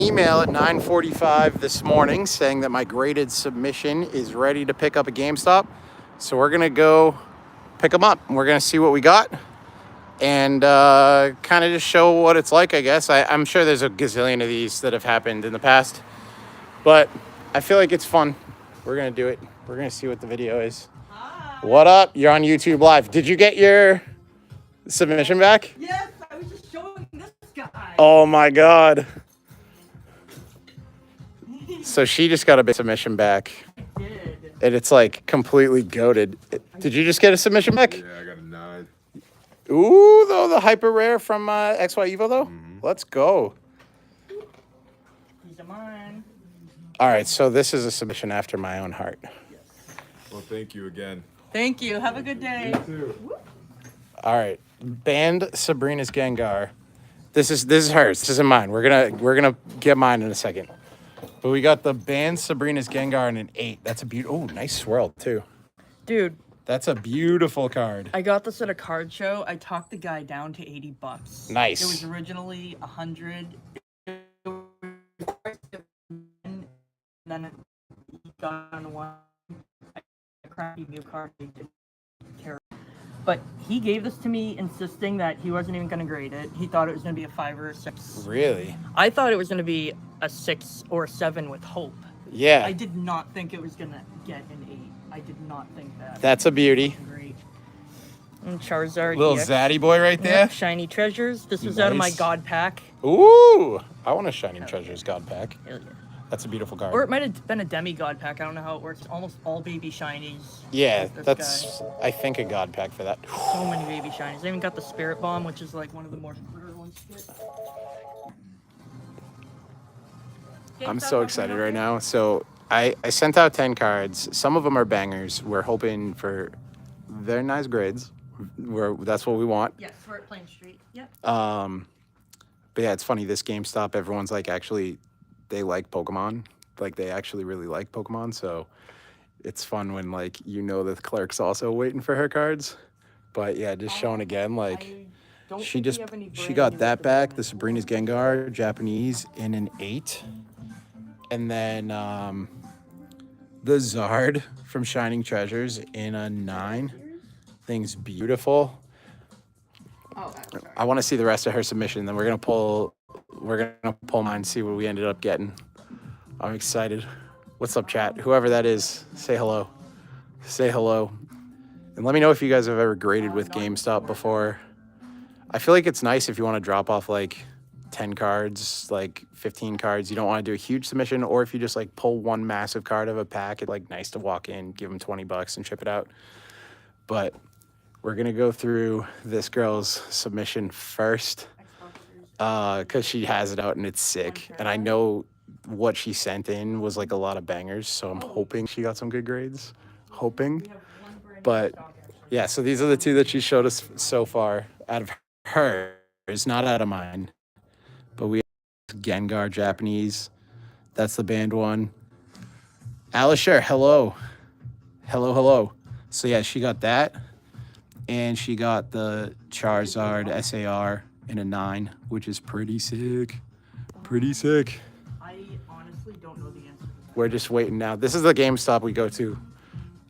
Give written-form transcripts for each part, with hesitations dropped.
email at 9:45 this morning saying that my graded submission is ready to pick up at GameStop. So we're gonna go pick them up. We're gonna see what we got and kind of just show what it's like, I guess. I'm sure there's a gazillion of these that have happened in the past, but I feel like it's fun. We're gonna do it. We're gonna see what the video is. Hi. What up? You're on YouTube Live. Did you get your submission back? Yes, I was just showing this guy. Oh my God. So she just got a big submission back. I did. And it's like completely goated. Did you just get a submission back? Yeah, I got a 9. Ooh, though, the hyper rare from XY Evo, though? Let's go. These are mine. All right, so this is a submission after my own heart. Well, thank you again. Thank you. Have a good day. Too. All right, banned Sabrina's Gengar. This is hers. This isn't mine. We're gonna get mine in a second. But we got the banned Sabrina's Gengar in an 8. That's a beautiful. Oh, nice swirl too. Dude, That's a beautiful card. I got this at a card show. I talked the guy down to $80. Nice. It was originally 100. And then it got on one. A crappy new card. They did terrible. But he gave this to me, insisting that he wasn't even going to grade it. He thought it was going to be a 5 or a 6. Really? I thought it was going to be a 6 or a 7 with hope. Yeah. I did not think it was going to get an 8. I did not think that. That's a beauty. Great. And Charizard. Little EX. zaddy boy right there. Yep, Shiny Treasures. This was out of my Nice. God pack. Ooh, I want a Shining Treasures God pack. Hell yeah. That's a beautiful card. Or it might have been a demigod pack. I don't know how it works. Almost all baby shinies. Yeah, This that's, I think, a God pack for that. So many baby shinies. I even got the Spirit Bomb, which is like one of the more rare ones to get. I'm so excited right now. So I sent out 10 cards. Some of them are bangers. We're hoping for very nice grades. That's what we want. Yes, we're at Plain Street. Yep. But yeah, it's funny. This GameStop, everyone's like, actually, they like Pokemon. Like, they actually really like Pokemon. So it's fun when, like, you know, the clerk's also waiting for her cards. But yeah, just showing again, like, I don't she think we just have any she brand got new that at the back, moment. the Sabrina's Gengar Japanese in an 8. And then the Zard from Shining Treasures in a 9. Thing's beautiful. Oh, that's right. I want to see the rest of her submission. Then we're gonna pull mine, see what we ended up getting. I'm excited. What's up, chat? Whoever that is, say hello. Say hello. And let me know if you guys have ever graded with GameStop before. I feel like it's nice if you want to drop off like 10 cards, like 15 cards. You don't want to do a huge submission, or if you just like pull one massive card of a pack, it's like nice to walk in, give them $20 and ship it out. But we're gonna go through this girl's submission first, because she has it out and it's sick. And I know what she sent in was like a lot of bangers, so I'm hoping she got some good grades. Hoping. But yeah, so these are the two that she showed us so far out of hers, not out of mine. But we have Gengar Japanese. That's the banned one. Alisher, hello. Hello, hello. So yeah, she got that. And she got the Charizard SAR in a 9, which is pretty sick. Pretty sick. I honestly don't know the answer to that. We're just waiting now. This is the GameStop we go to.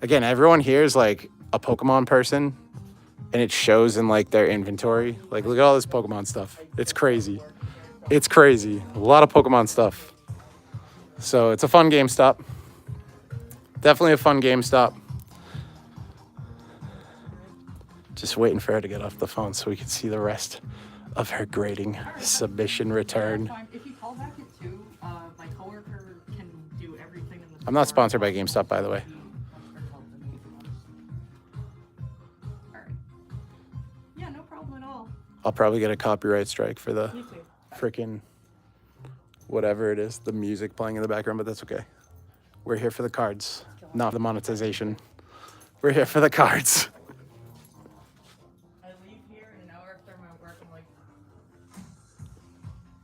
Again, everyone here is like a Pokemon person, and it shows in like their inventory. Like, look at all this Pokemon stuff. It's crazy. It's crazy. A lot of Pokemon stuff. So it's a fun GameStop. Definitely a fun GameStop. Just waiting for her to get off the phone so we can see the rest of her grading submission return. Fine. If you call back at 2, my coworker can do everything in the I'm not store. sponsored by GameStop, by the way. Alright. Yeah, no problem at all. I'll probably get a copyright strike for the You too. freaking whatever it is, the music playing in the background, but that's okay. We're here for the cards, not the monetization. We're here for the cards. I leave here in an hour after my work. I'm like,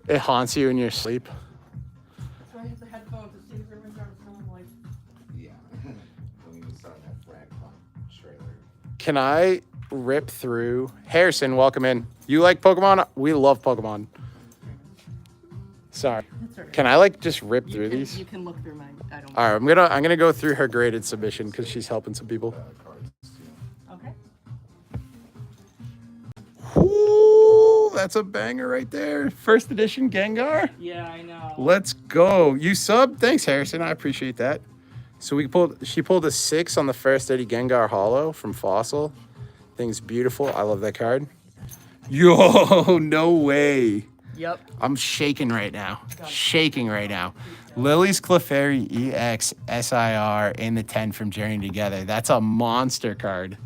It haunts you in your sleep. so I have the headphones. As soon as everyone's on the phone, I'm like, Yeah. Don't even start that frag pump trailer. Can I rip through? Harrison, welcome in. You like Pokemon? We love Pokemon. That's all right. Can I like just rip You through can, these? You can look through mine. I don't. All right, I'm gonna go through her graded submission because she's helping some people. Cards too. Okay. Ooh, that's a banger right there. First edition Gengar. Yeah, I know. Let's go. You sub? Thanks, Harrison. I appreciate that. So she pulled a 6 on the first Eddie Gengar Hollow from Fossil. Thing's beautiful. I love that card. Yo, no way. Yep. I'm shaking right now. Shaking right now. Lily's Clefairy EX SIR in the 10 from Journey Together. That's a monster card.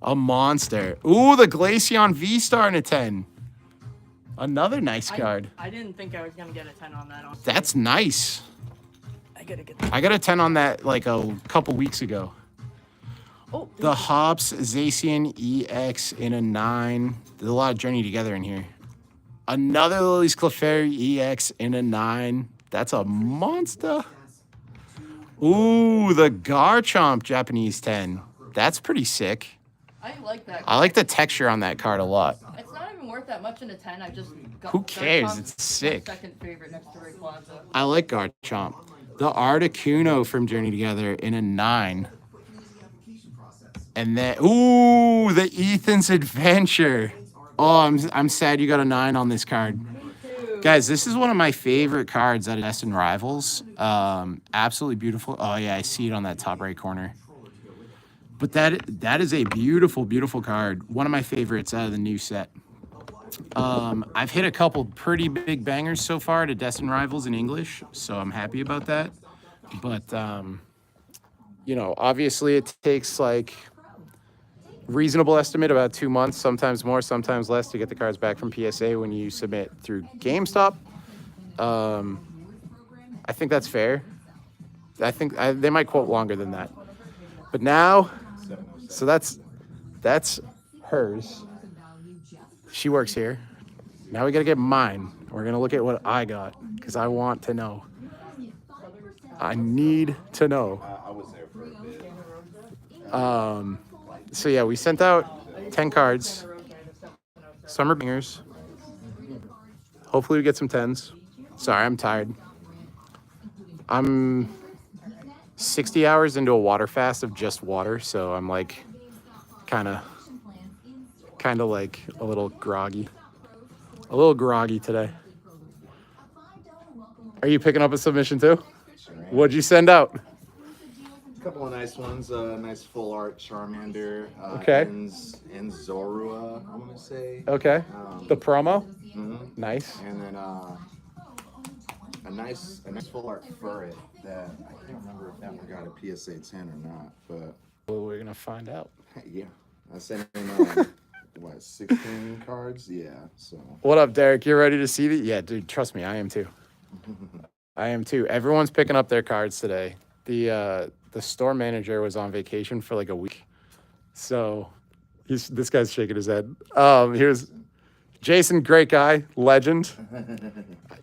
A monster. Ooh, the Glaceon V-Star in a 10. Another nice card. I didn't think I was gonna get a 10 on that. Honestly. That's nice. I gotta get that. I got a 10 on that like a couple weeks ago. Oh, The Hops Zacian EX in a 9. There's a lot of Journey Together in here. Another Lily's Clefairy EX in a 9. That's a monster. Ooh, the Garchomp Japanese 10. That's pretty sick. I like that. I like the texture on that card a lot. It's not even worth that much in a 10. I just got. Who cares? Garchomp's It's sick. My second favorite next to Rayquaza. I like Garchomp. The Articuno from Journey Together in a 9. And then, ooh, the Ethan's Adventure. Oh, I'm sad you got a 9 on this card. Guys, this is one of my favorite cards out of Destin Rivals. Absolutely beautiful. Oh, yeah, I see it on that top right corner. But that is a beautiful, beautiful card. One of my favorites out of the new set. I've hit a couple pretty big bangers so far to Destin Rivals in English, so I'm happy about that. But, you know, obviously it takes like reasonable estimate about 2 months, sometimes more, sometimes less to get the cards back from PSA when you submit through GameStop. I think that's fair. I think they might quote longer than that. But now, so that's hers. She works here. Now we gotta get mine. We're gonna look at what I got because I want to know. I need to know. I was there for a bit. So yeah, we sent out 10 cards. Summer bangers. Hopefully we get some 10s. Sorry, I'm tired. I'm 60 hours into a water fast of just water, so I'm like kind of like a little groggy. A little groggy today. Are you picking up a submission too? What'd you send out? A couple of nice ones. Nice full art Charmander. Okay. And Zorua, I'm gonna say. Okay. The promo? Mhm. Nice. And then a nice full art Furret that I can't remember if that one got a PSA 10 or not, but Well, we're gonna find out. yeah, I sent him 16 cards. Yeah, so What up, Derek? You ready to see the? Yeah, dude. Trust me, I am too. I am too. Everyone's picking up their cards today. The store manager was on vacation for like a week, so this guy's shaking his head. Here's Jason, great guy, legend.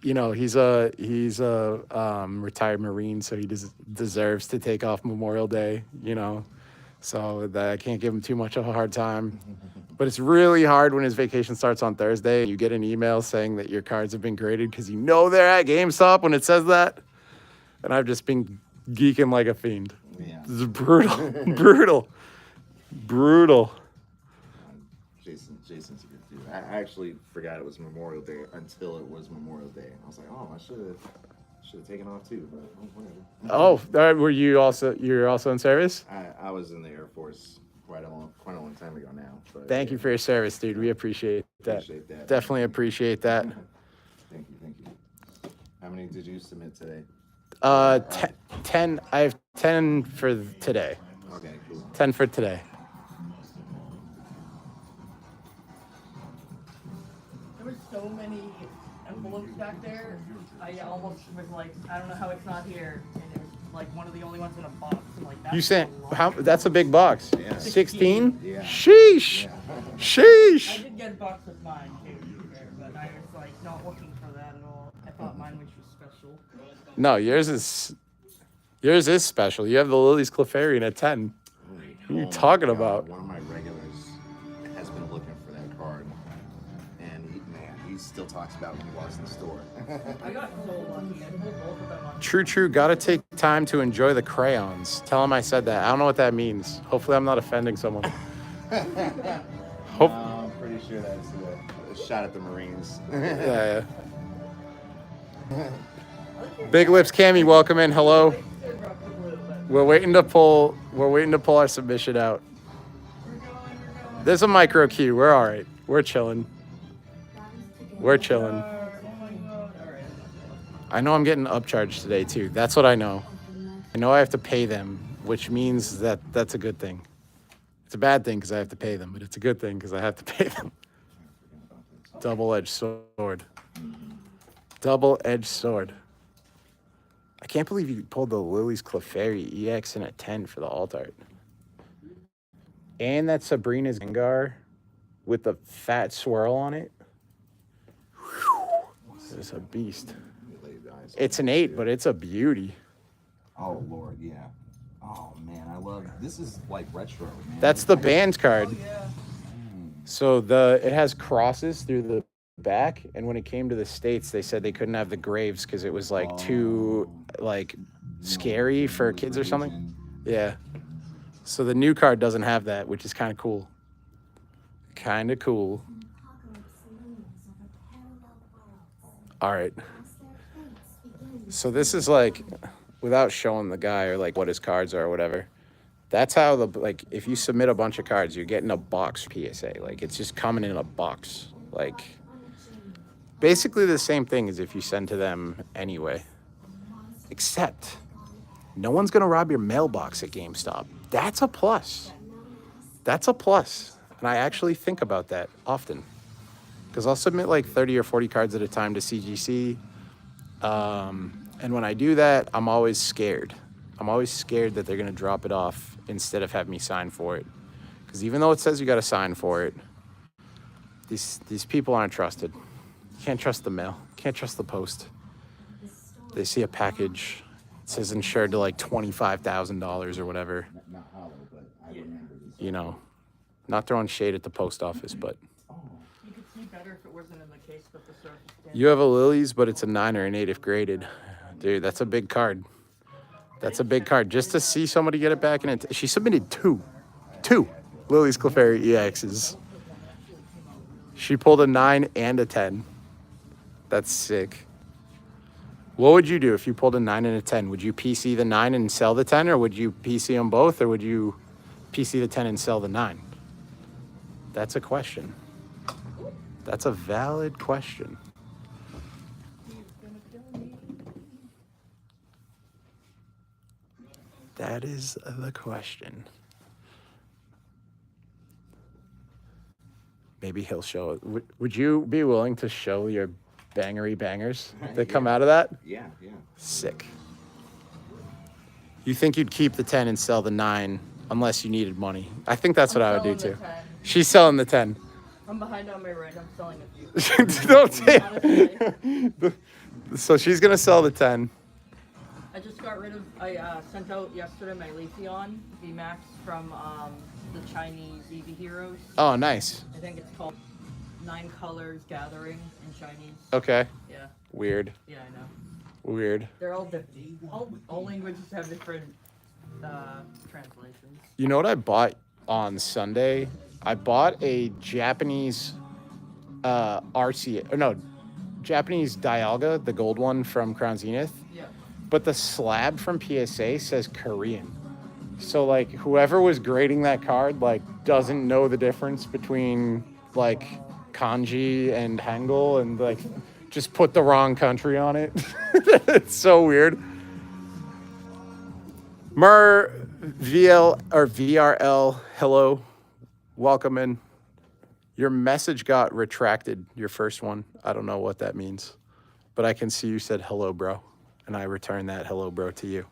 You know, he's a retired Marine, so he deserves to take off Memorial Day. You know, so that I can't give him too much of a hard time. But it's really hard when his vacation starts on Thursday. You get an email saying that your cards have been graded because you know they're at GameStop when it says that. And I've just been geeking like a fiend. yeah. This is brutal, brutal. Jason's a good dude. I actually forgot it was Memorial Day until it was Memorial Day. I was like, oh, I should have taken off too, but whatever. Oh, were you're also in service? I was in the Air Force quite a long time ago now. But Thank you for your service, dude. We appreciate that. Appreciate that. Definitely appreciate that. Thank you. How many did you submit today? 10. I have 10 for today. Okay, cool. 10 for today. There were so many envelopes back there. I almost was like, I don't know how it's not here. And it was like one of the only ones in a box. I'm like, that's You sent a lot. how? That's a big box. Yeah. 16. Yeah. Sheesh. I Sheesh. did get a box of mine too, to be fair, but I was like not looking for that at all. I thought mine was special. No, yours is special. You have the Lily's Clefairy in a 10. What are you talking about? One of my regulars has been looking for that card, and he's still talks about when he walks in the store. I got so lucky. I pulled both of them on. True. Gotta take time to enjoy the crayons. Tell him I said that. I don't know what that means. Hopefully, I'm not offending someone. Hope. I'm pretty sure that's a shot at the Marines. Yeah. Big Lips Cammy, welcome in. Hello. We're waiting to pull our submission out. There's a micro queue. We're all right. We're chilling. I know I'm getting upcharged today too. That's what I know. I know I have to pay them, which means that's a good thing. It's a bad thing because I have to pay them, but it's a good thing because I have to pay them. Double-edged sword. Double-edged sword. I can't believe you pulled the Lily's Clefairy EX in a 10 for the alt art. And that Sabrina's Gengar with the fat swirl on it. Whew. This is a beast. It's an 8, but it's a beauty. Oh Lord, yeah. Oh man, I love this. Is like retro, man. That's the band card. Oh, yeah. So it has crosses through the back, and when it came to the States, they said they couldn't have the graves because it was like too like scary for kids or something. Yeah. So the new card doesn't have that, which is kind of cool. All right. So this is like, without showing the guy or like what his cards are or whatever, that's how like if you submit a bunch of cards, you're getting a box PSA. Like it's just coming in a box. Like basically the same thing as if you send to them anyway. Except no one's gonna rob your mailbox at GameStop. That's a plus. That's a plus. And I actually think about that often. Because I'll submit like 30 or 40 cards at a time to CGC. And when I do that, I'm always scared. I'm always scared that they're going to drop it off instead of have me sign for it. Because even though it says you got to sign for it, these people aren't trusted. You can't trust the mail. Can't trust the post. They see a package. It says insured to like $25,000 or whatever. Not hollow, but I remember this. You know, not throwing shade at the post office, but You could see better if it wasn't in the case with the surface. you have a Lily's, but it's a 9 or an 8 if graded. Dude, that's a big card. That's a big card. Just to see somebody get it back in it. She submitted two Lily's Clefairy EXs. She pulled a 9 and a 10. That's sick. What would you do if you pulled a 9 and a 10? Would you PC the 9 and sell the 10, or would you PC them both, or would you PC the 10 and sell the 9? That's a question. That's a valid question. That is the question. Maybe he'll show it. Would you be willing to show your bangery bangers that come out of that? Yeah. Sick. You think you'd keep the 10 and sell the 9 unless you needed money? I think that's what I would do too. She's selling the 10. I'm behind on my rent. I'm selling a few. Don't say it. So she's going to sell the 10. I just got rid of. I sent out yesterday my Leafeon VMAX from the Chinese EV Heroes. Oh, nice. I think it's called 9 Colors Gathering in Chinese. Okay. Yeah. Weird. Yeah, I know. Weird. They're all different. All languages have different translations. You know what I bought on Sunday? I bought a Japanese Japanese Dialga, the gold one from Crown Zenith. Yeah. But the slab from PSA says Korean. So like whoever was grading that card like doesn't know the difference between like kanji and hangul and like just put the wrong country on it. It's so weird. VRL, hello. Welcome in. Your message got retracted, your first one. I don't know what that means. But I can see you said hello, bro. And I return that hello, bro, to you.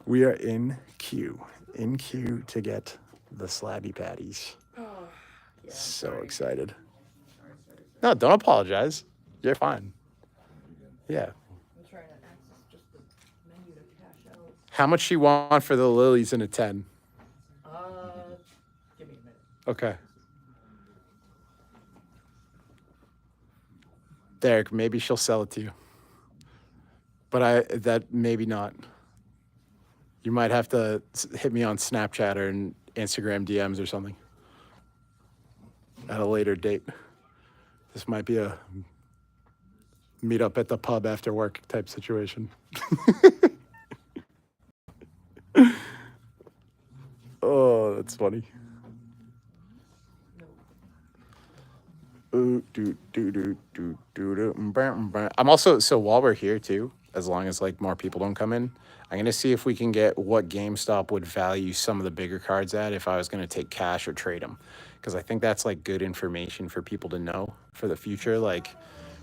We are in queue to get the slabby patties. Oh, yeah. So excited. No, don't apologize. You're fine. Yeah. I'm trying to access just the menu to cash out. How much she want for the lilies in a 10? Give me a minute. Okay. Derek, maybe she'll sell it to you. But that maybe not. You might have to hit me on Snapchat or Instagram DMs or something at a later date. This might be a meet up at the pub after work type situation. Oh, that's funny. I'm also, so while we're here too, as long as like more people don't come in, I'm gonna see if we can get what GameStop would value some of the bigger cards at if I was gonna take cash or trade them, because I think that's like good information for people to know for the future. Like,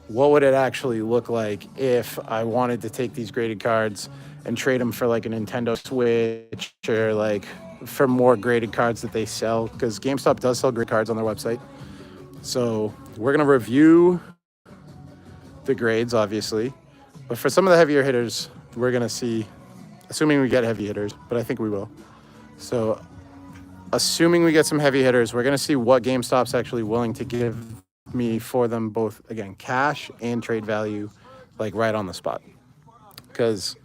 what would it actually look like if I wanted to take these graded cards and trade them for like a Nintendo Switch or like for more graded cards that they sell? Because GameStop does sell great cards on their website. So we're going to review the grades, obviously. But for some of the heavier hitters, we're going to see, assuming we get heavy hitters, but I think we will. So assuming we get some heavy hitters, we're going to see what GameStop's actually willing to give me for them both, again, cash and trade value, like right on the spot. Because,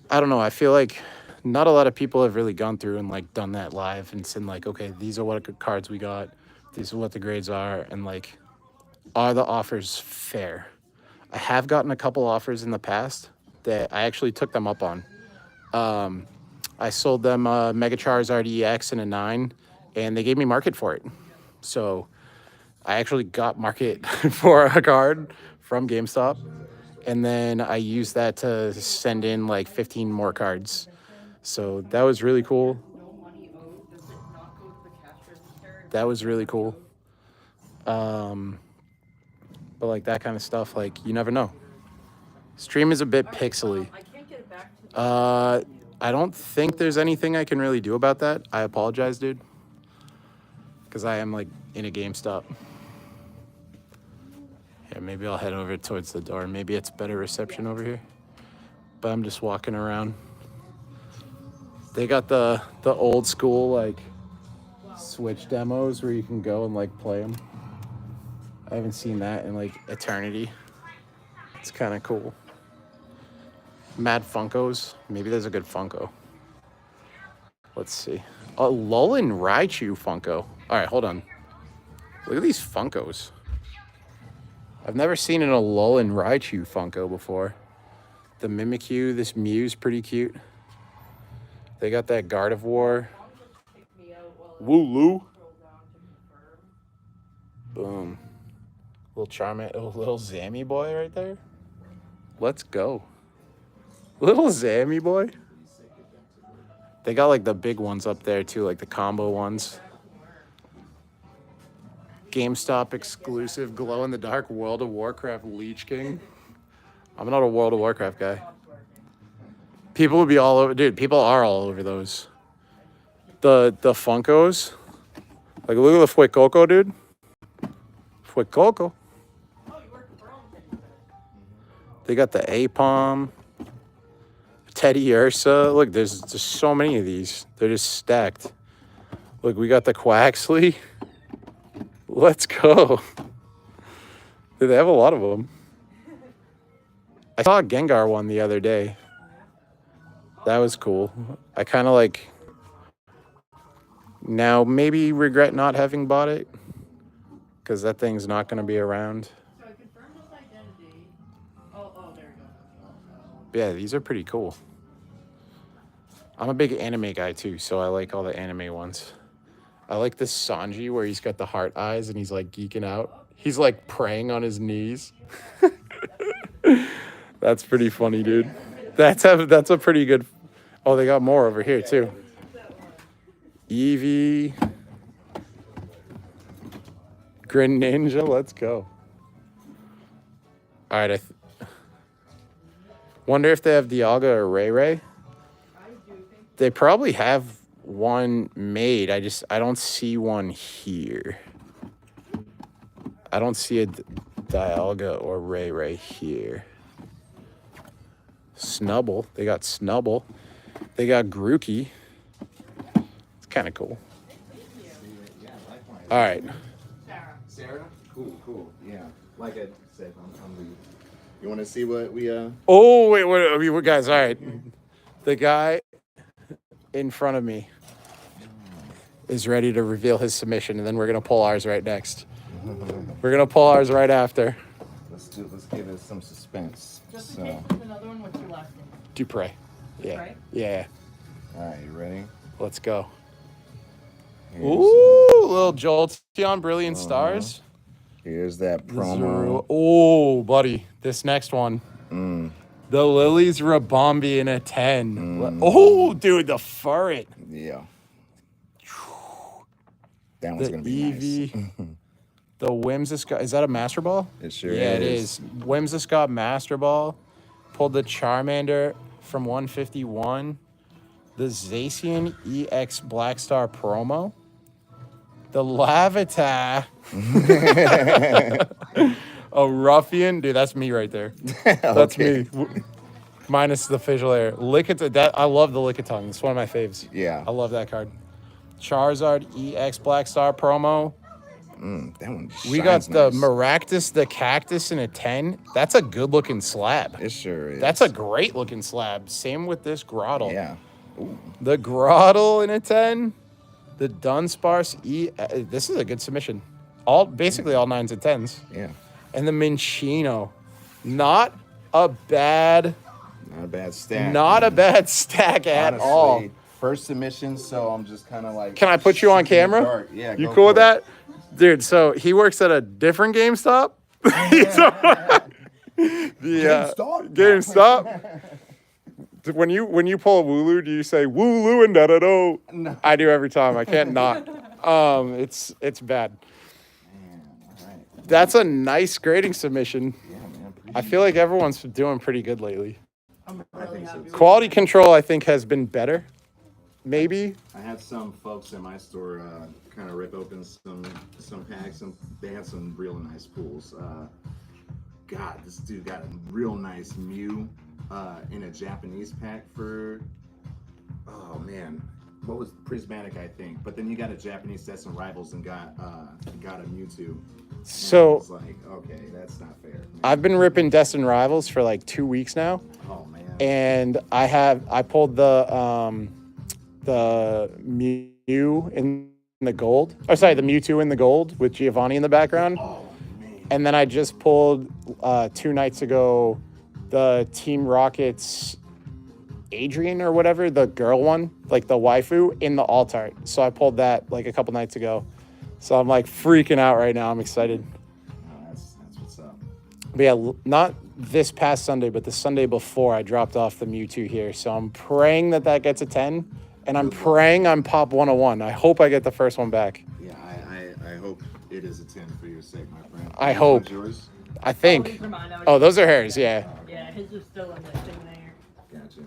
I don't know, I feel like not a lot of people have really gone through and like done that live and said like, okay, these are what cards we got. These are what the grades are, and like, are the offers fair? I have gotten a couple offers in the past that I actually took them up on. I sold them a Mega Charizard EX and a 9, and they gave me market for it. So I actually got market for a card from GameStop, and then I used that to send in like 15 more cards. So that was really cool. That was really cool. But like that kind of stuff, like you never know. Stream is a bit pixely. I don't think there's anything I can really do about that. I apologize, dude. Because I am like in a GameStop. Yeah, maybe I'll head over towards the door. Maybe it's better reception over here. But I'm just walking around. They got the old school like Switch demos where you can go and like play them. I haven't seen that in like eternity. It's kind of cool. Mad Funkos. Maybe there's a good Funko. Let's see. A Alolan Raichu Funko. All right, hold on. Look at these Funkos. I've never seen an Alolan Raichu Funko before. The Mimikyu, this Mew's pretty cute. They got that Gardevoir. Wooloo. Boom. Little Charmander, little Zammy boy right there. Let's go. Little Zammy boy. They got like the big ones up there too, like the combo ones. GameStop exclusive glow-in-the-dark World of Warcraft Leech King. I'm not a World of Warcraft guy. People would be all over, dude. People are all over those. The Funkos. Like look at the Fuecoco, dude. Fuecoco. They got the Apom, Teddy Ursa. Look, there's just so many of these. They're just stacked. Look, we got the Quaxley. Let's go. Dude, they have a lot of them. I saw a Gengar one the other day. That was cool. I kind of like now maybe regret not having bought it because that thing's not going to be around. Yeah, these are pretty cool. I'm a big anime guy too, so I like all the anime ones. I like this Sanji where he's got the heart eyes and he's like geeking out. He's like praying on his knees. That's pretty funny, dude. That's a pretty good. Oh, they got more over here too. Eevee. Greninja, let's go. All right, wonder if they have Dialga or Ray Ray. They probably have one made. I don't see one here. I don't see a Dialga or Ray Ray here. Snubble. They got Snubble. They got Grookey. It's kind of cool. All right. Sarah? Cool, yeah. Like a Safe. I'm leaving. You want to see what we Oh wait, what guys? All right, the guy in front of me is ready to reveal his submission, and then we're gonna pull ours right next. We're gonna pull ours right after. Let's give it some suspense. Just in case there's another one, what's your last name? Dupre. Yeah. Dupre? Yeah. All right, you ready? Let's go. Here's, Ooh, little Jolteon Brilliant Stars. here's that promo. Zero. Oh, buddy, this next one. The Lily's Rabombi in a 10. Oh, dude, the Furret. Yeah. That one's The gonna be Eevee. nice. The Whimsicott. Is that a Master Ball? It sure Yeah, it is. is. Whimsicott Master Ball. Pulled the Charmander from 151. The Zacian EX Black Star promo. The Lavatar. A Ruffian. Dude, that's me right there. That's me. Minus the facial hair. I love the Lickitung. It's one of my faves. Yeah. I love that card. Charizard EX Black Star promo. That one We got the nice. Maractus the Cactus in a 10. That's a good looking slab. It sure is. That's a great looking slab. Same with this Grottle. Yeah. Ooh. The Grottle in a 10. The Dunsparce this is a good submission. Basically all 9s and 10s. Yeah. And the Minchino. Not a bad stack at Honestly, all. First submission, so I'm just kind of like. Can I put you on shooting in the camera? dark. Yeah. You go cool with for it. that? Dude, so he works at a different GameStop. GameStop. When you pull a Wooloo, do you say Wooloo and da da do? No. I do every time. I can't not. It's bad. Man, all right. That's a nice grading submission. Yeah, man. I feel like everyone's doing pretty good lately. I'm I really think so, happy too. with Quality control, I think, has been better. Maybe. I had some folks in my store kind of rip open some packs, and they had some real nice pools. God, this dude got a real nice Mew in a Japanese pack for, oh man, what was Prismatic, I think. But then he got a Japanese Sets and Rivals and got a Mewtwo. And So- I was like, okay, that's not fair. Man. I've been ripping Destined Rivals for like 2 weeks now. Oh man. And I pulled the Mew in the gold. Oh, sorry, the Mewtwo in the gold with Giovanni in the background. Oh man. And then I just pulled 2 nights ago the Team Rockets Adrian or whatever, the girl one, like the waifu in the alt art. So I pulled that like a couple nights ago. So I'm like freaking out right now. I'm excited. Oh, that's what's up. But yeah, not this past Sunday, but the Sunday before, I dropped off the Mewtwo here. So I'm praying that gets a 10, and I'm praying I'm Pop 101. I hope I get the first one back. Yeah, I hope it is a 10 for your sake, my friend. I Which hope. one's yours? I Oh, think. these are mine. I Oh, already- those are hers, yeah. Yeah, his is still in the thing there. Gotcha.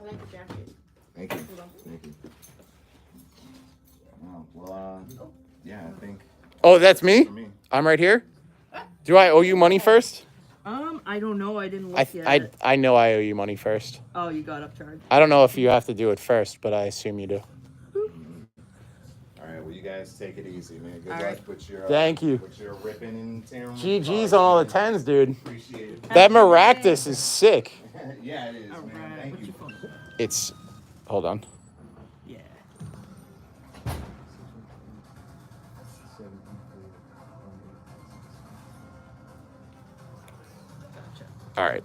I like the jacket. Thank you. Thank you. Oh, well, yeah, I think Oh, that's me? for me. I'm right here? Do I owe you money first? I don't know. I didn't look yet. I know I owe you money first. Oh, you got upcharged. I don't know if you have to do it first, but I assume you do. All right, well, you guys take it easy, man. Good All luck right. with your Thank you. with your ripping and tearing. GG's on all the 10s, dude. Appreciate it. That Maractus is sick. Yeah, it is, All man. right. Thank What's you. your phone? It's, hold on. Yeah. Gotcha. All right.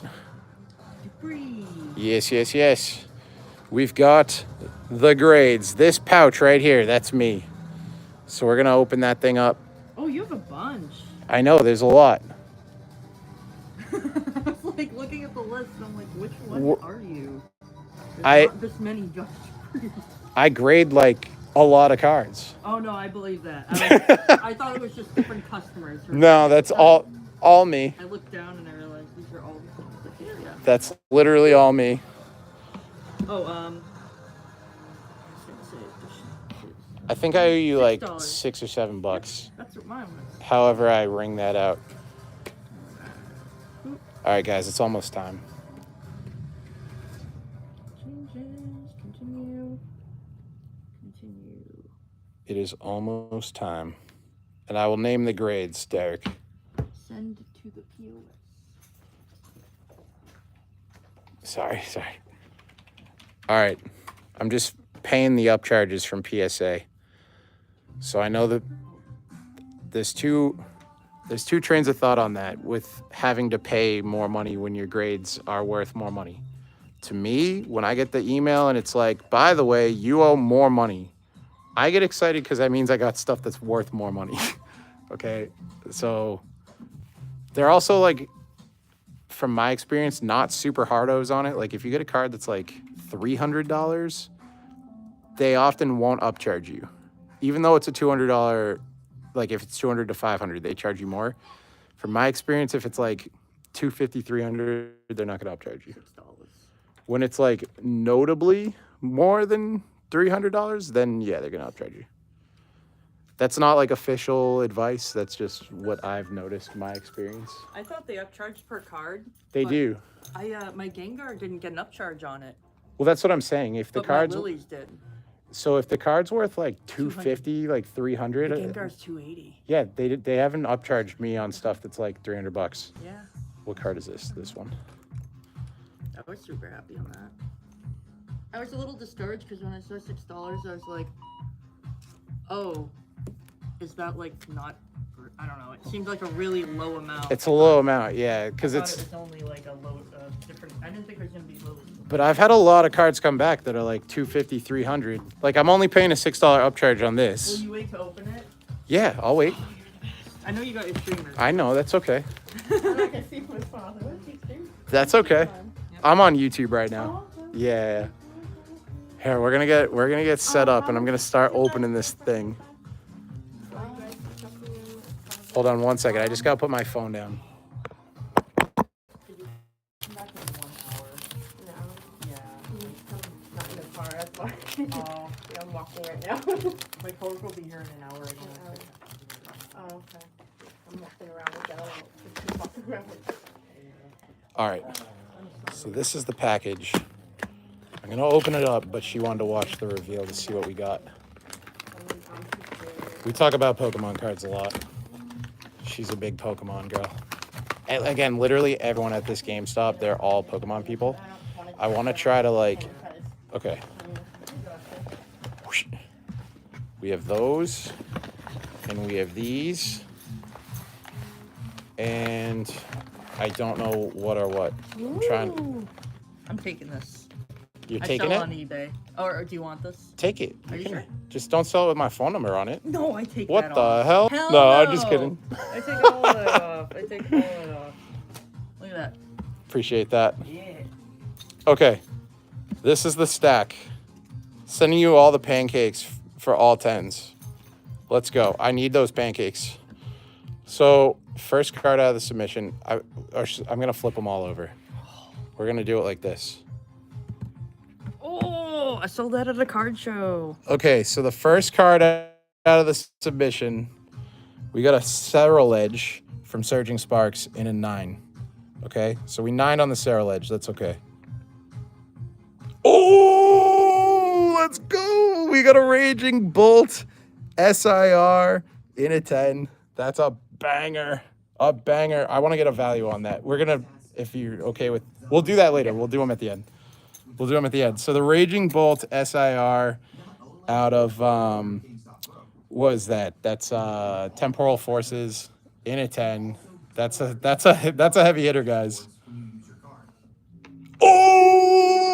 Debris. Yes. We've got the grades. This pouch right here, that's me. So we're going to open that thing up. Oh, you have a bunch. I know, there's a lot. I was like looking at the list and I'm like, which one Wh- are you? There's I- not this many Josh Debris. I grade like a lot of cards. Oh no, I believe that. I thought it was just different customers. No, that's all me. I looked down and I realized these are all the ones that here. Yeah. That's literally all me. Oh, I was gonna say, this is- I think I owe you like $6. $6 or $7. that's what mine was. However, I ring that out. All right, guys, it's almost time. Changes, continue. It is almost time. And I will name the grades, Derek. Send to the POS. Sorry. All right. I'm just paying the upcharges from PSA. So I know that there's two trains of thought on that with having to pay more money when your grades are worth more money. To me, when I get the email and it's like, by the way, you owe more money, I get excited because that means I got stuff that's worth more money. Okay. So they're also like, from my experience, not super hardos on it. Like if you get a card that's like $300, they often won't upcharge you. Even though it's a $200, like if it's $200 to $500, they charge you more. From my experience, if it's like $250, $300, they're not going to upcharge you. $6. When it's like notably more than $300, then yeah, they're going to upcharge you. That's not like official advice. That's just what I've noticed in my experience. I thought they upcharged per card. They but do. My Gengar didn't get an upcharge on it. Well, that's what I'm saying. If the But cards, my Lilies did. so if the card's worth like $250, like $300, The Gengar's $280. yeah, they haven't upcharged me on stuff that's like $300. Yeah. What card is this? This one. I was super happy on that. I was a little discouraged because when I saw $6, I was like, oh, is that like not? I don't know. It seemed like a really low amount. It's a low amount, yeah, because I it's. thought it was only like a low, different. I didn't think it was gonna be low. But I've had a lot of cards come back that are like $250, $300. Like I'm only paying a $6 upcharge on Will this. you wait to open it? Yeah, I'll wait. I know you got your streamers. I know, that's okay. I can see my father. What's he doing? That's okay. I'm on YouTube right now. Yeah. Here, we're gonna get set up, and I'm gonna start opening this thing. Hold on one second. I just gotta put my phone down. Back in 1 hour. No. Yeah. Not in the car, that's why. Oh, Yeah, I'm walking right now. my coworker will be here in an hour again. Oh, okay. I'm walking around with Della. Just walking around with All right. So this is the package. I'm gonna open it up, but she wanted to watch the reveal to see what we got. We talk about Pokemon cards a lot. She's a big Pokemon girl. And again, literally everyone at this GameStop, they're all Pokemon people. I want to try to like, okay. Whoosh. We have those, and we have these, and I don't know what are what. I'm trying. I'm taking this. You're I taking sell it? on eBay. Or do you want this? Take it. Are you can- sure? Just don't sell it with my phone number on it. No, I take What that the off. hell? Hell No, I'm just kidding. I take all of it off. I take all of it off. Look at that. Appreciate that. Yeah. Okay. This is the stack. Sending you all the pancakes for all 10s. Let's go. I need those pancakes. So, first card out of the submission. I'm going to flip them all over. We're going to do it like this. Oh, I sold that at a card show. Okay, so the first card out of the submission, we got a Ceruledge from Surging Sparks in a 9. Okay, so we 9'd on the Ceruledge. That's okay. Oh, let's go. We got a Raging Bolt SIR in a 10. That's a banger. A banger. I want to get a value on that. We're going to, if you're okay with, we'll do that later. We'll do them at the end. We'll do them at the end. So the Raging Bolt SIR out of, what is that? That's Temporal Forces in a 10. That's a heavy hitter, guys.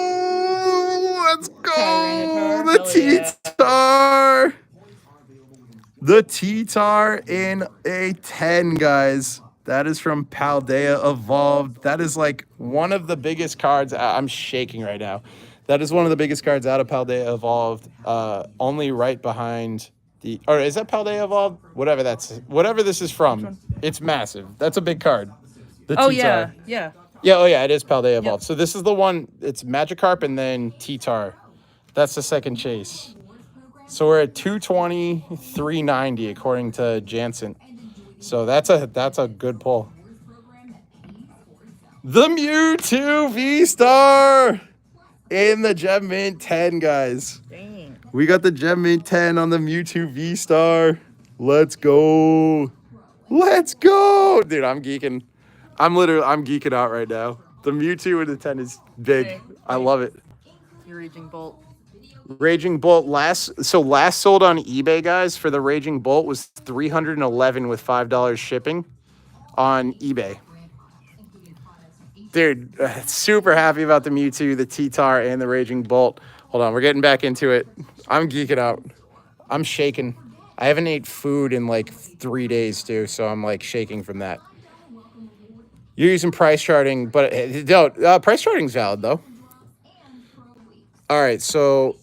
Oh, let's go. Tyranitar, The hell yeah. T-Tar. The T-Tar in a 10, guys. That is from Paldea Evolved. That is like one of the biggest cards. I'm shaking right now. That is one of the biggest cards out of Paldea Evolved. Only right behind the, or is that Paldea Evolved? Whatever this is from. It's massive. That's a big card. The Oh, T-Tar. yeah. Yeah, oh yeah, it is Paldea Evolved. So this is the one, it's Magikarp and then T-Tar. That's the second chase. So we're at 220, 390 according to Jansen. So that's a good pull. The Mewtwo V-Star in the Gem Mint 10, guys. Dang. We got the Gem Mint 10 on the Mewtwo V-Star. Let's go. Let's go. Dude, I'm geeking. I'm geeking out right now. The Mewtwo and the 10 is big. I love it. Your Raging Bolt. Raging Bolt last sold on eBay, guys, for the Raging Bolt was $311 with $5 shipping on eBay. Dude, super happy about the Mewtwo, the T-Tar, and the Raging Bolt. Hold on, we're getting back into it. I'm geeking out. I'm shaking. I haven't ate food in like 3 days, too, so I'm like shaking from that. You're using price charting, but price charting's valid, though. All right, so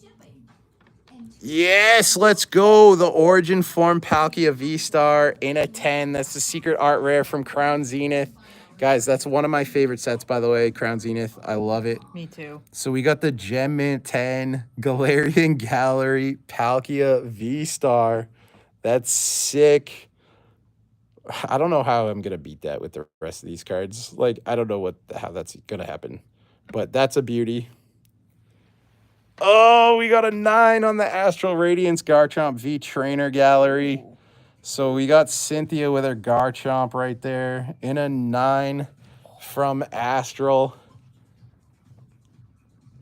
yes, let's go. The Origin Form Palkia V-Star in a 10. That's the secret art rare from Crown Zenith. Guys, that's one of my favorite sets, by the way, Crown Zenith. I love it. Me too. So we got the Gem Mint 10, Galarian Gallery, Palkia V-Star. That's sick. I don't know how I'm going to beat that with the rest of these cards. Like, I don't know how that's going to happen. But that's a beauty. Oh, we got a 9 on the Astral Radiance Garchomp V Trainer Gallery. So we got Cynthia with her Garchomp right there in a 9 from Astral.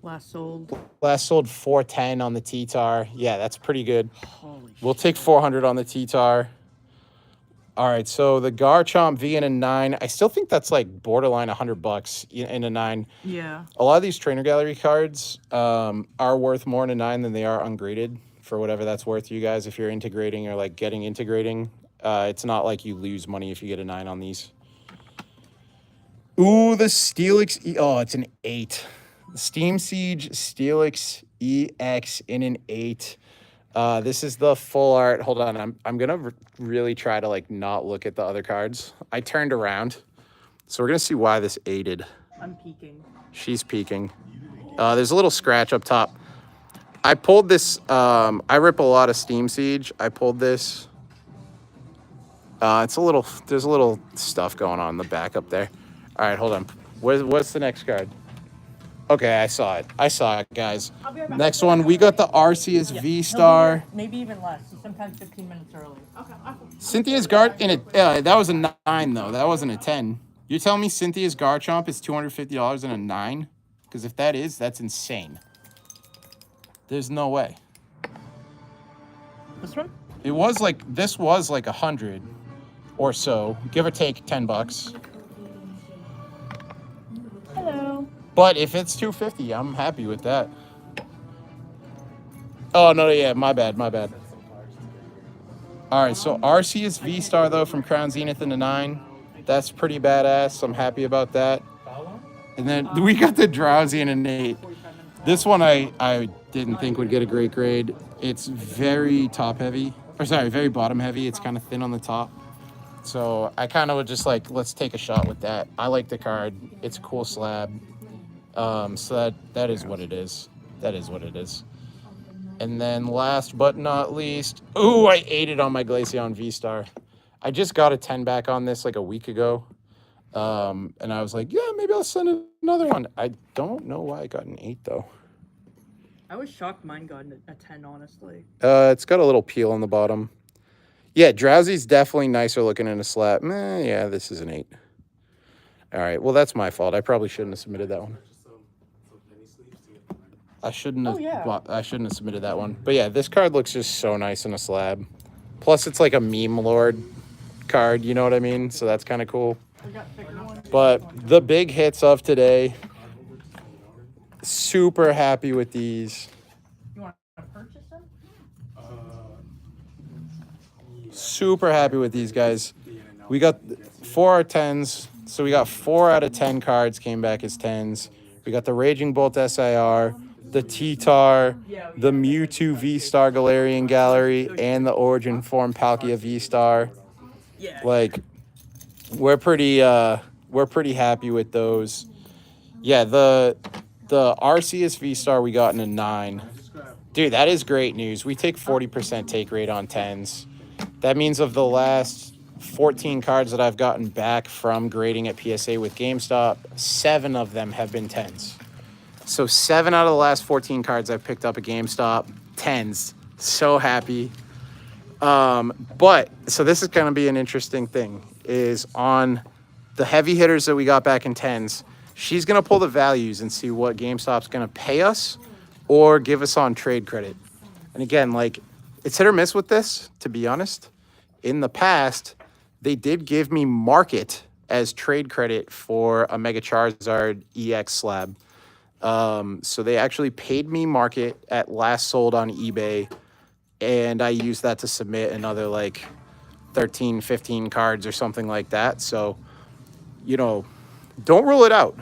Last sold. Last sold 410 on the T-Tar. Yeah, that's pretty good. Holy We'll take 400 on the T-Tar. All right, so the Garchomp V in a 9. I still think that's like borderline $100 in a 9. Yeah. A lot of these Trainer Gallery cards are worth more in a 9 than they are ungraded, for whatever that's worth to you guys. If you're integrating or like getting integrating, it's not like you lose money if you get a 9 on these. Ooh, the Steelix. Oh, it's an 8. Steam Siege Steelix EX in an 8. This is the full art. Hold on, I'm gonna really try to like not look at the other cards. I turned around, so we're gonna see why this aided. I'm peeking. She's peeking. There's a little scratch up top. I pulled this. I rip a lot of Steam Siege. I pulled this. It's a little. There's a little stuff going on in the back up there. All right, hold on. What's the next card? Okay, I saw it. Guys. I'll be right back. Next one, we got the Arceus Yeah, V-Star. Maybe even less. Sometimes 15 minutes early. Okay, awesome. Cynthia's Gar in a that was a 9 though. That wasn't a 10. You're telling me Cynthia's Garchomp is $250 in a 9? Because if that is, that's insane. There's no way. This one? This was like 100 or so, give or take $10. Hello. But if it's 250, I'm happy with that. Oh no, yeah, my bad. All right, so Arceus V-Star though from Crown Zenith in the 9. That's pretty badass. I'm happy about that. And then we got the Drowsy in an 8. This one I didn't think would get a great grade. It's very very bottom heavy. It's kind of thin on the top. So I kind of would just like, let's take a shot with that. I like the card. It's a cool slab. So that is what it is. That is what it is. And then last but not least, ooh, I ate it on my Glaceon V-Star. I just got a 10 back on this like a week ago. And I was like, yeah, maybe I'll send another one. I don't know why I got an 8 though. I was shocked mine got a 10, honestly. It's got a little peel on the bottom. Yeah, Drowsy's definitely nicer looking in a slab. Yeah, this is an 8. All right, well, that's my fault. I probably shouldn't have submitted that one. I shouldn't have submitted that one. But yeah, this card looks just so nice in a slab. Plus, it's like a meme lord card, you know what I mean? So that's kind of cool. We got thicker ones. But the big hits of today, super happy with these. You want to purchase them? Super happy with these guys. We got 4 out of 10s. So we got 4 out of 10 cards came back as 10s. We got the Raging Bolt SIR, the T-Tar, the Mewtwo V-Star Galarian Gallery, and the Origin Form Palkia V-Star. Yeah. Like, we're pretty happy with those. Yeah, the Arceus V-Star we got in a 9. Dude, that is great news. We take 40% take rate on 10s. That means of the last 14 cards that I've gotten back from grading at PSA with GameStop, 7 of them have been 10s. So 7 out of the last 14 cards I've picked up at GameStop, 10s. So happy. But, so this is going to be an interesting thing, is on the heavy hitters that we got back in 10s. She's going to pull the values and see what GameStop's going to pay us or give us on trade credit. And again, like, it's hit or miss with this, to be honest. In the past, they did give me market as trade credit for a Mega Charizard EX slab. So they actually paid me market at last sold on eBay, and I used that to submit another like 13, 15 cards or something like that. So, you know, don't rule it out.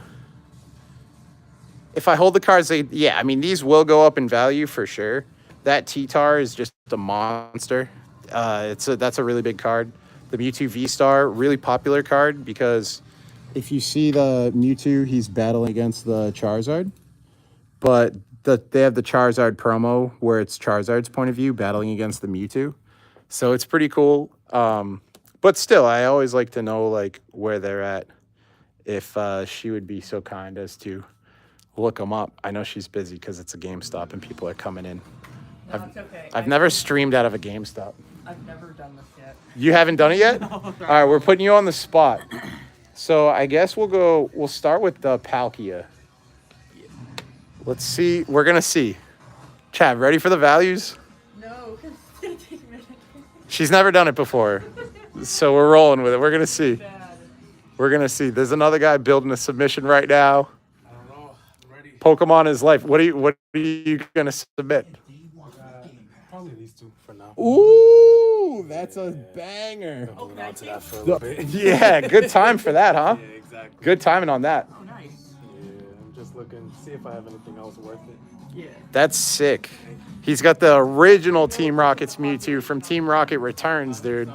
If I hold the cards, I mean, these will go up in value for sure. That T-Tar is just a monster. That's a really big card. The Mewtwo V-Star, really popular card because if you see the Mewtwo, he's battling against the Charizard. But they have the Charizard promo where it's Charizard's point of view battling against the Mewtwo. So it's pretty cool. But still, I always like to know like where they're at. If she would be so kind as to look them up. I know she's busy because it's a GameStop and people are coming in. No, it's okay. I've never streamed out of a GameStop. I've never done this yet. You haven't done it yet? No, All right, we're putting you on the spot. So I guess we'll start with the Palkia. Let's see. We're going to see. Chad, ready for the values? No, because it's going to take a minute. She's never done it before. So we're rolling with it. We're going to see. Bad. We're going to see. There's another guy building a submission right now. I don't know. I'm ready. Pokemon is life. What are you going to submit? Probably these two for now. Ooh, that's a banger. Holding on to that for a little bit. Yeah, good time for that, huh? Yeah, exactly. Good timing on that. Oh, nice. Yeah, I'm just looking to see if I have anything else worth it. Yeah. That's sick. He's got the original Team Rocket's Mewtwo from Team Rocket Returns, dude.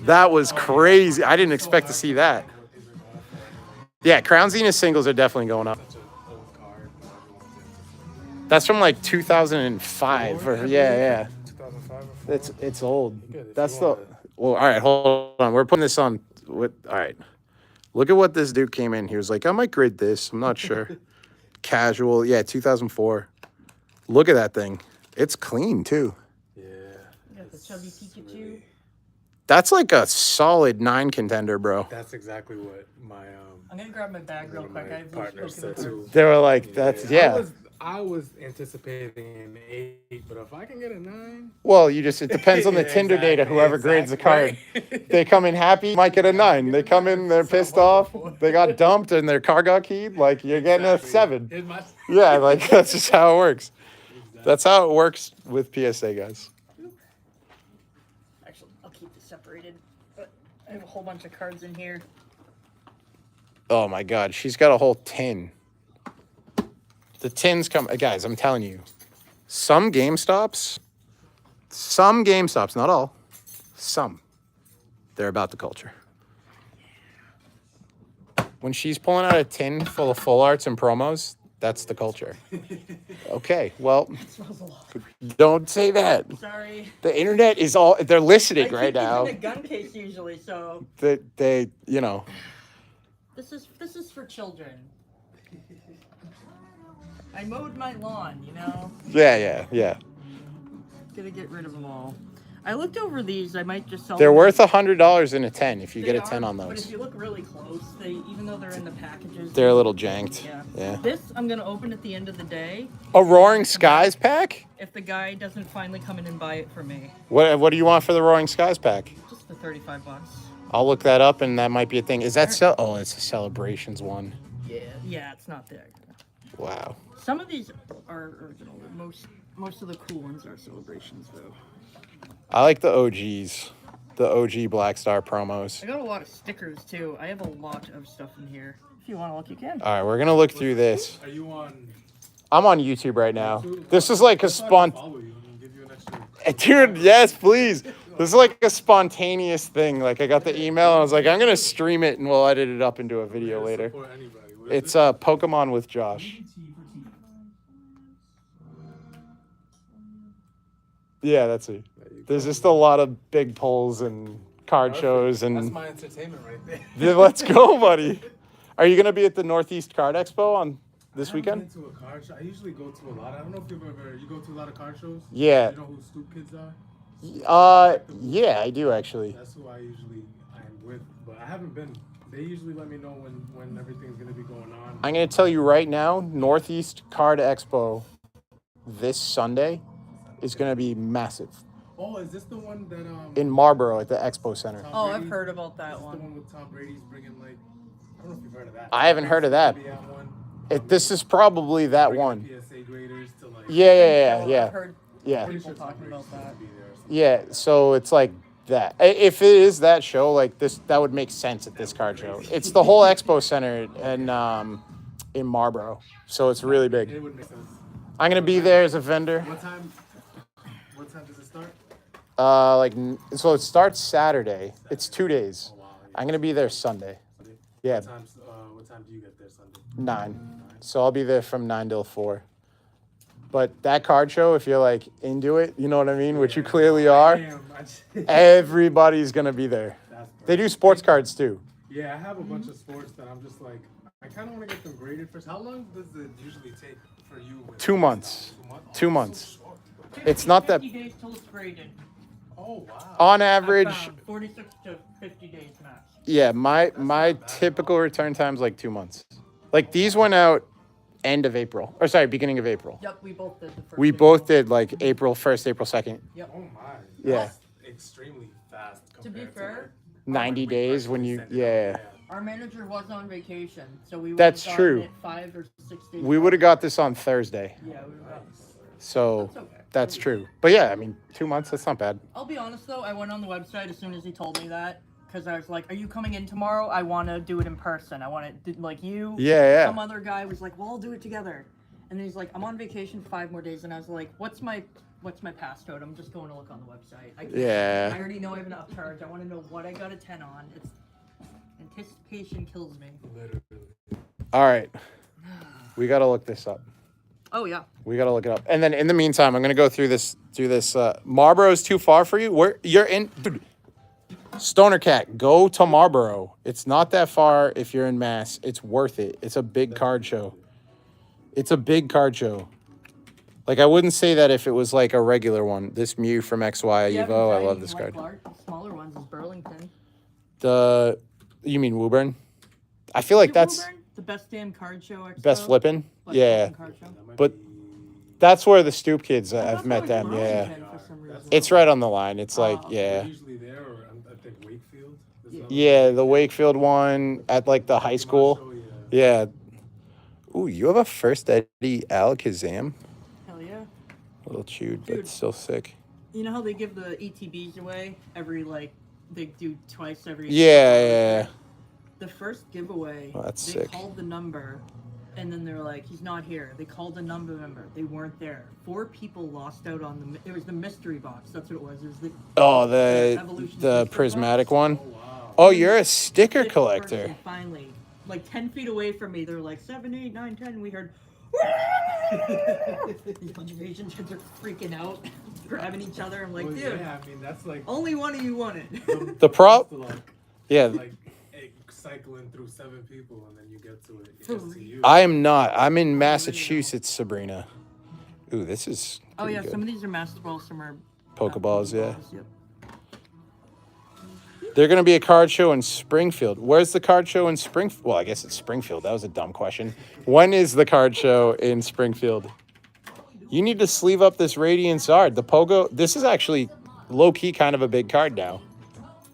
That was crazy. I didn't expect to see that. Yeah, Crown Zenith singles are definitely going up. Such an old card. But everyone's into That's from like 2005. Or, yeah. 2005 or 4. It's old. Good, if That's you the. wanna- Well, all right, hold on. We're putting this on. All right. Look at what this dude came in. He was like, I might grid this. I'm not sure. Casual. Yeah, 2004. Look at that thing. It's clean, too. Yeah. You got the chubby Pikachu. That's like a solid 9 contender, bro. That's exactly what my I'm going to grab my bag real quick. I have those partner said Pokemon too. cards. They were like, that's, yeah. I was anticipating an 8, but if I can get a 9, Well, it depends on the Yeah, Tinder data, exactly, whoever grades the card. exactly. They come in happy, might get a 9. They come in, they're pissed off, they got dumped, and their car got keyed. Like, you're getting a 7. Here's my Yeah, like, that's just how it works. That's how it works with PSA, guys. Actually, I'll keep this separated. But I have a whole bunch of cards in here. Oh my God, she's got a whole tin. The tins come, guys, I'm telling you, some GameStops, not all, some, they're about the culture. When she's pulling out a tin full of full arts and promos, that's the culture. Okay, well, It smells a lot. don't say that. Sorry. The internet is all, they're listening right I keep these now. in a gun case usually, so They, you know, this is for children. I mowed my lawn, you know. yeah. Gonna get rid of them all. I looked over these. I might just sell. They're them. worth $100 in a 10 if you They get a 10 are, on But those. if you look really close, even though they're in the packages, They're a little janked. Yeah. Yeah. This I'm gonna open at the end of the day A Roaring Skies pack? if the guy doesn't finally come in and buy it for me. What do you want for the Roaring Skies pack? Just for $35. I'll look that up and that might be a thing. Is that oh, it's a Celebrations one. Yeah, it's not there. Wow. Some of these are original. But most of the cool ones are celebrations though. I like the OGs. The OG Black Star promos. I got a lot of stickers too. I have a lot of stuff in here. If you want to look, you can. All right, we're going to look through this. Are you on? I'm on YouTube right now. This is like a Follow you and give you an extra. Dude, yes, please. This is like a spontaneous thing. Like I got the email and I was like, I'm going to stream it and we'll edit it up into a video later. Support anybody. What is It's it? Pokemon with Josh. Yeah, that's it. There you There's go. just a lot of big polls and card Perfect. shows That's and my entertainment right there. yeah, let's go, buddy. Are you gonna be at the Northeast Card Expo on this I haven't weekend? been to a card show. I usually go to a lot. I don't know if you go to a lot of card shows. Yeah. You know who Stoop Kids are? Yeah, I do actually. That's who I am with. But I haven't been. They usually let me know when everything's gonna be going on. I'm going to tell you right now, Northeast Card Expo this Sunday is going to be massive Oh, is this the one that in Marlboro at the Expo Center. Tom Oh, I've Brady's- heard about is that this one. The one with Tom Brady's bringing like, I don't know if you've heard of that. I haven't heard of that. Maybe at one, This is probably that bringing one. the PSA graders to like. Yeah. I've heard Yeah. Pretty people sure Tom talking Brady's about that. supposed to be there or something. Yeah, so it's like that. If it is that show, like this, that would make sense at this card show. It's the whole Expo Center and in Marlboro, so it's really big. It would make sense. I'm gonna be there as a vendor. What time? What time does it start? So it starts Saturday. It's 2 days. Oh wow. I'm gonna be there Sunday. Yeah, What time do you get there Sunday? 9. So I'll be there from 9 till 4. But that card show, if you're like into it, you know what I mean, which you clearly are. Damn, Everybody's gonna be there. That's They do sports cards too. Yeah, I have a bunch of sports that I'm just like, I kind of want to get them graded first. How long does it usually take for you? With 2 months. 2 months? 2 Oh, months. so short. It's not that 50 days till it's graded. Oh wow. on I average. found 46 to 50 days max. Yeah, my typical return time's like 2 months. Like these went out end of April, or sorry, beginning of April. Yep, we both did the first. We day. both did like April 1st, April 2nd. Oh my. Yeah. That's extremely fast. To be compared fair, 90 when we days first when you, sent it yeah. out. our manager was on vacation, so we That's would've true. gotten it 5 or 6 days. We would have got this on Thursday. Yeah, we would have. So That's okay. that's true. But yeah, I mean, 2 months, that's not bad. I'll be honest though, I went on the website as soon as he told me that because I was like, "Are you coming in tomorrow? I want to do it in person. I want to like you." Yeah, Some yeah. other guy was like, "Well, I'll do it together," and then he's like, "I'm on vacation for 5 more days," and I was like, "What's my passcode? I'm just going to look on the website. I can't, Yeah. I already know I have an upcharge. I want to know what I got a 10 on. It's anticipation kills me. Literally. All right. We got to look this up. Oh yeah. We got to look it up. And then in the meantime, I'm going to go through this. Marlboro's too far for you? Where you're in, dude, Stoner Cat, go to Marlboro. It's not that far if you're in Mass. It's worth it. It's a big card show. It's a big card show. Like, I wouldn't say that if it was like a regular one. This Mew from XY You haven't Evo, I tried love any this like card. smaller ones is Burlington. You mean Woburn? I feel like Is it that's Woburn? The best damn card show. Expo? best flipping. Best Yeah. flipping card show? That might But be- that's where the Stoop kids, I I've thought met that was them. Yeah. Burlington for some reason. It's right on the line. It's like, Oh. yeah. We're usually there, or I think Wakefield. There's Yeah. another Yeah, the Wakefield one at like the high school. show, yeah. Yeah. Ooh, you have a first Eddie Alakazam? Hell yeah. A little chewed, Dude. but still sick. You know how they give the ETBs away every like they do twice every. Yeah. The first giveaway. Oh, that's they sick. called the number, and then they're like, "He's not here." They called the number. They weren't there. 4 people lost out on the. It was the mystery box. That's what it was. It was the. Oh, Evolution the mystery prismatic box. one. Oh wow. Oh, you're a sticker Fifth collector. person, finally, like 10 feet away from me, they're like 7, 8, 9, 10. We heard. The bunch of Asian kids are freaking out, grabbing each other. I'm like, Well, dude, yeah, I mean that's like only one of you won it. The prop. to, like Yeah. cycling through 7 people and then you get to it. It For gets to you. I am not. I'm in Massachusetts, Sabrina. Ooh, this is. Oh pretty yeah, good. some of these are Master Balls, some are Pokeballs, yeah. Yep. They're going to be a card show in Springfield. Where's the card show in Springfield? Well, I guess it's Springfield. That was a dumb question. When is the card show in Springfield? You need to sleeve up this Radiant Zard. The Pogo, this is actually low-key kind of a big card now.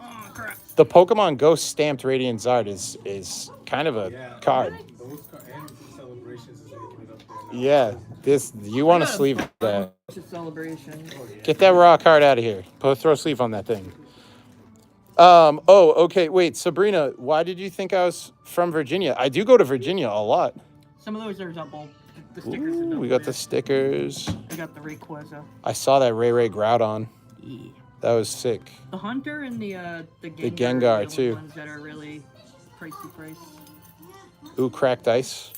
Oh crap! The Pokemon Ghost stamped Radiant Zard is kind of a Yeah. card. Those and celebrations is making it up there now. Yeah, this you want to Yeah. sleeve that. It's a celebration. Get that raw card out of here. Throw a sleeve on that thing. Oh, okay. Wait, Sabrina, why did you think I was from Virginia? I do go to Virginia a lot. Some of those are double. The stickers are Ooh, double. we got the there. stickers. We got the Rayquaza. I saw that Ray Groudon. Yeah. That was sick. The Hunter and the Gengar. Gengar, are the too. Ones that are really pricey price. Ooh, cracked ice.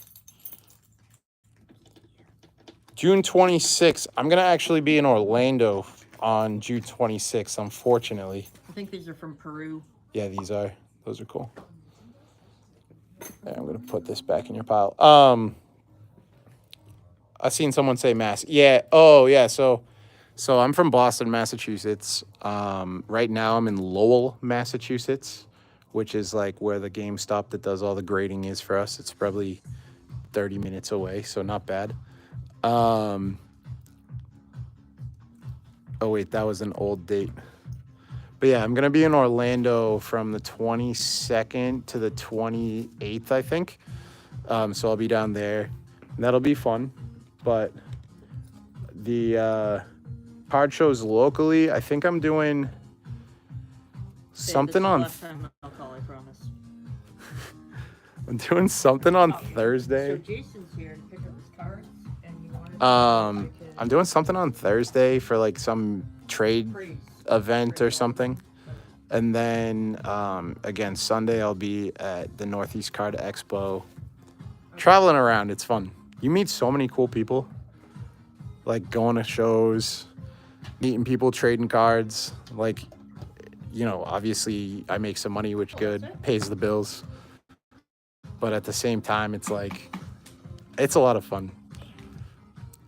June 26th. I'm going to actually be in Orlando on June 26th, unfortunately. I think these are from Peru. Yeah, these are. Those are cool. There, I'm gonna put this back in your pile. I seen someone say Mass. Yeah. Oh, yeah. So I'm from Boston, Massachusetts. Right now I'm in Lowell, Massachusetts, which is like where the GameStop that does all the grading is for us. It's probably 30 minutes away, so not bad. Oh wait, that was an old date. But yeah, I'm gonna be in Orlando from the 22nd to the 28th, I think. So I'll be down there. And that'll be fun. But the card shows locally, I think I'm doing something on. Last time I'll call, I promise. I'm doing something on So Thursday. Jason's here to pick up his cards, and he wanted. I'm doing something on Thursday for like some trade event or something. And then again, Sunday I'll be at the Northeast Card Expo. Traveling around, it's fun. You meet so many cool people. Like going to shows, meeting people, trading cards. Like, you know, obviously I make some money, which good, pays the bills. But at the same time, it's like, it's a lot of fun.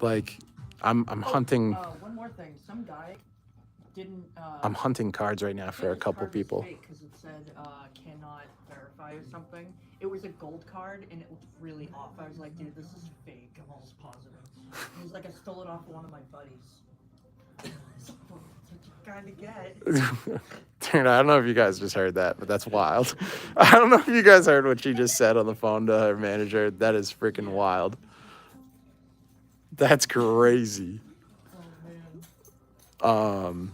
Like, I'm hunting. One more thing. Some guy didn't. I'm hunting cards right now for a couple people. Because it said cannot verify or something. It was a gold card and it looked really off. I was like, dude, this is fake. I'm almost positive. He was like, I stole it off of one of my buddies. That's what you kind of get. Dude, I don't know if you guys just heard that, but that's wild. I don't know if you guys heard what she just said on the phone to her manager. That is freaking wild. That's crazy. Oh man.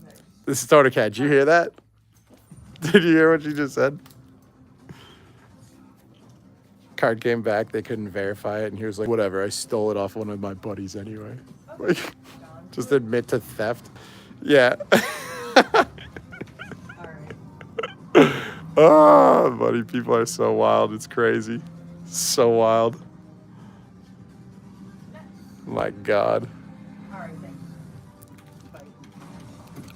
Nice. This is Stoner Cat. Did you hear that? Did you hear what she just said? Card came back. They couldn't verify it, and he was like, "Whatever. I stole it off one of my buddies anyway." Like, just admit to theft. Yeah. Alright. Oh, buddy, people are so wild. It's crazy. So wild. My God. Alright, thanks. Bye.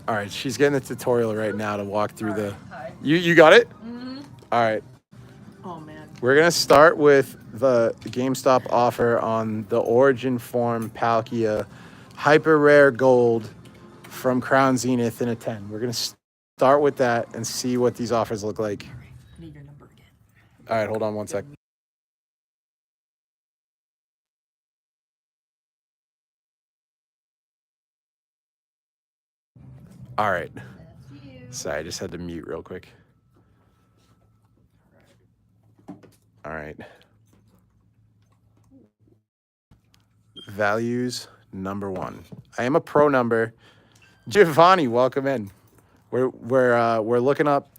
All right, she's getting the tutorial right now to walk through the. Hi. You got it? Mm-hmm. All right. Oh man. We're gonna start with the GameStop offer on the Origin Form Palkia Hyper Rare Gold from Crown Zenith in a 10. We're gonna start with that and see what these offers look like. I need your number again. All right, hold on one sec. All right. That's you. Sorry, I just had to mute real quick. All right. Values number 1. I am a pro number. Giovanni, welcome in. We're looking up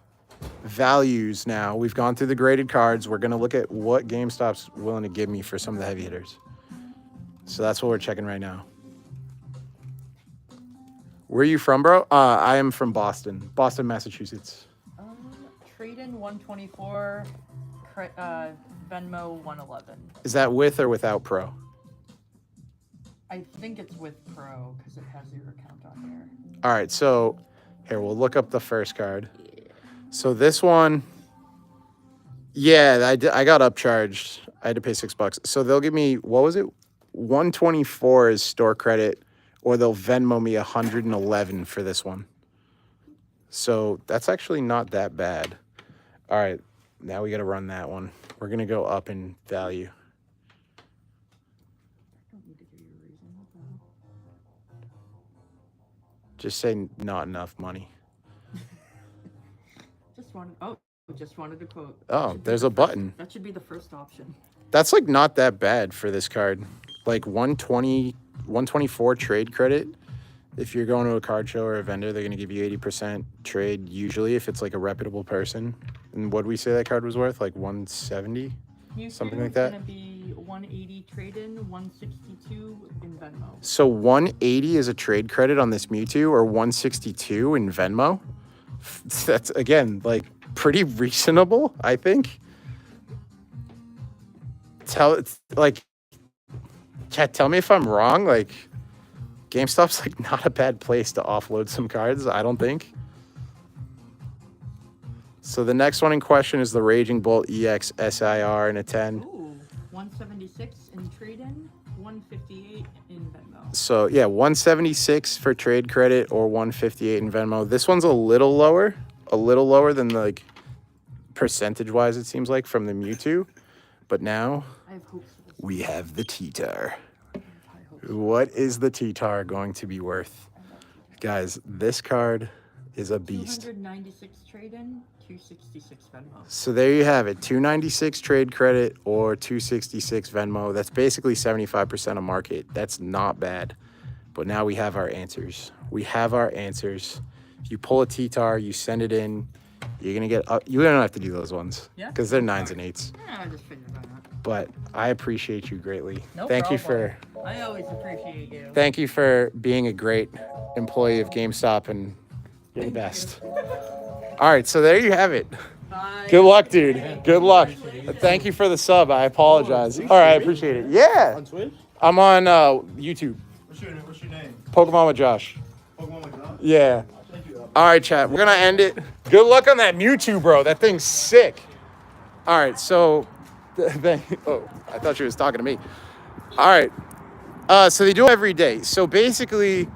values now. We've gone through the graded cards. We're gonna look at what GameStop's willing to give me for some of the heavy hitters. So that's what we're checking right now. Where are you from, bro? I am from Boston, Massachusetts. Trade-in 124, Venmo 111. Is that with or without pro? I think it's with Pro because it has your account on here. All right, so here we'll look up the first card. So this one, yeah, I got upcharged. I had to pay $6. So they'll give me, what was it? 124 is store credit, or they'll Venmo me 111 for this one. So that's actually not that bad. All right, now we got to run that one. We're gonna go up in value. Don't need to give you a reason. Just say not enough money. Just wanted to quote. Oh, there's a button. That should be the first option. That's like not that bad for this card. Like 120, 124 trade credit. If you're going to a card show or a vendor, they're going to give you 80% trade usually if it's like a reputable person. And what did we say that card was worth? Like 170? Something like that? It's going to be 180 trade-in, 162 in Venmo. So 180 is a trade credit on this Mewtwo, or 162 in Venmo? That's, again, like pretty reasonable, I think. Tell me if I'm wrong. Like, GameStop's like not a bad place to offload some cards, I don't think. So the next one in question is the Raging Bolt EX SIR in a 10. Ooh, 176 in trade-in, 158 in Venmo. So yeah, 176 for trade credit or 158 in Venmo. This one's a little lower than like percentage-wise, it seems like, from the Mewtwo. But now I have hopes for this. we have the T-Tar. I have high hopes. What is the T-Tar going to be worth? Guys, this card is a beast. 296 trade-in, 266 Venmo. So there you have it. 296 trade credit or 266 Venmo. That's basically 75% of market. That's not bad. But now we have our answers. We have our answers. If you pull a T-Tar, you send it in, you're going to get up. You don't have to do those ones. Yeah? Because they're 9s and 8s. Yeah, I just figured that out. But I appreciate you greatly. No Thank you problem. for I always appreciate you. Thank you for being a great employee of GameStop, and you're the best. All right, so there you have it. Bye. Good luck, dude. Good luck. Thank you for the sub. I apologize. All right, I appreciate it. Yeah. On Twitch? I'm on YouTube. What's your name? Pokemon with Josh. Pokemon like that? Yeah. Thank you. All right, chat. We're going to end it. Good luck on that Mewtwo, bro. That thing's sick. All right, so... oh, I thought she was talking to me. All right. So they do it every day. So basically,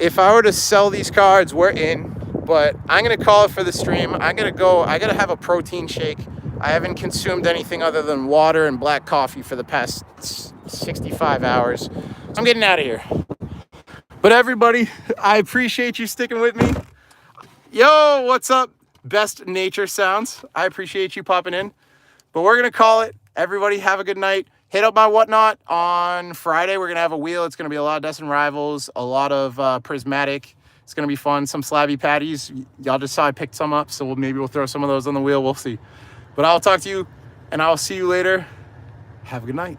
if I were to sell these cards, we're in. But I'm going to call it for the stream. I'm going to go. I got to have a protein shake. I haven't consumed anything other than water and black coffee for the past 65 hours. So I'm getting out of here. But everybody, I appreciate you sticking with me. Yo, what's up? Best nature sounds. I appreciate you popping in. But we're going to call it. Everybody have a good night. Hit up my Whatnot on Friday. We're going to have a wheel. It's going to be a lot of Destin Rivals, a lot of Prismatic. It's going to be fun. Some Slabby Patties. Y'all just saw I picked some up, so maybe we'll throw some of those on the wheel. We'll see. But I'll talk to you, and I'll see you later. Have a good night.